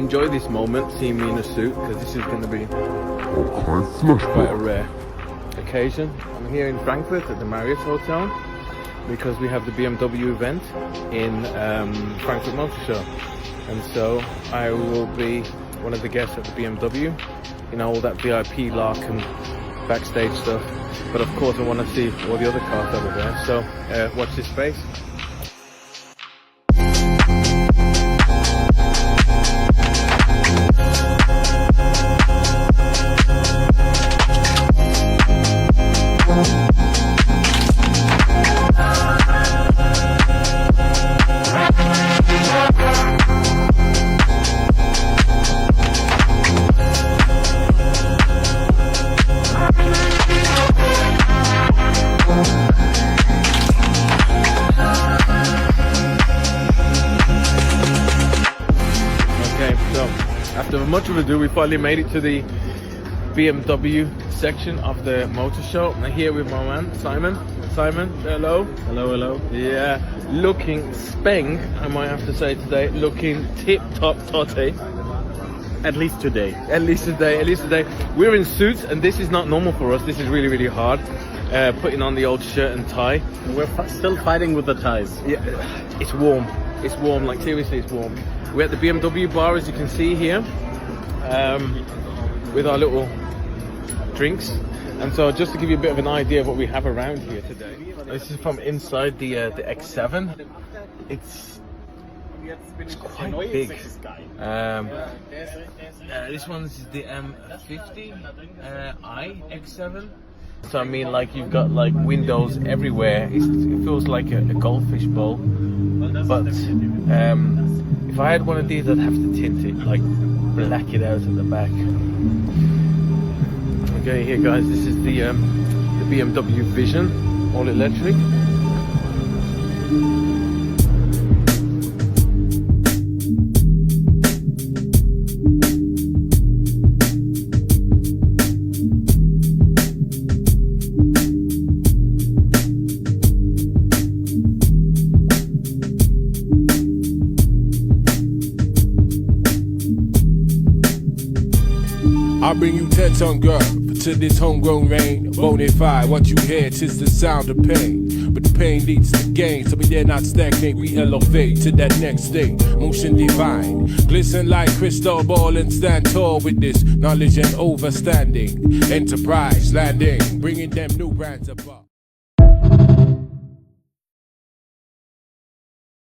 enjoy this moment, seeing me in a suit, because this is going to be quite a rare occasion. I'm here in Frankfurt at the Marriott Hotel because we have the BMW event in Frankfurt Motor Show, and so I will be one of the guests at the BMW, you know, all that VIP lark and backstage stuff. But of course I want to see all the other cars over there, so watch this space. After much ado, we finally made it to the BMW section of the motor show. I'm here with my man, Simon. Simon, hello. Hello, hello. Yeah, looking speng, I might have to say today. Looking tip-top totty. At least today. At least today. We're in suits, and this is not normal for us. This is really, really hard. Putting on the old shirt and tie. We're still fighting with the ties. Yeah, it's warm. It's warm, like seriously, it's warm. We're at the BMW bar, as you can see here, with our little drinks. And so just to give you a bit of an idea of what we have around here today. This is from inside the X7. It's quite big. This one's the M50 I X7. So I mean, like, you've got like windows everywhere. It feels like a goldfish bowl. But if I had one of these, I'd have to tint it, like black it out at the back. Okay, here guys, this is the BMW Vision, all electric. I bring you 10-ton girl to this homegrown rain. Bonafide, what you hear, 'tis the sound of pain. But the pain leads to gain, so we dare not stagnate. We elevate to that next state. Motion divine, glisten like crystal ball and stand tall with this knowledge and overstanding. Enterprise landing, bringing them new brands above.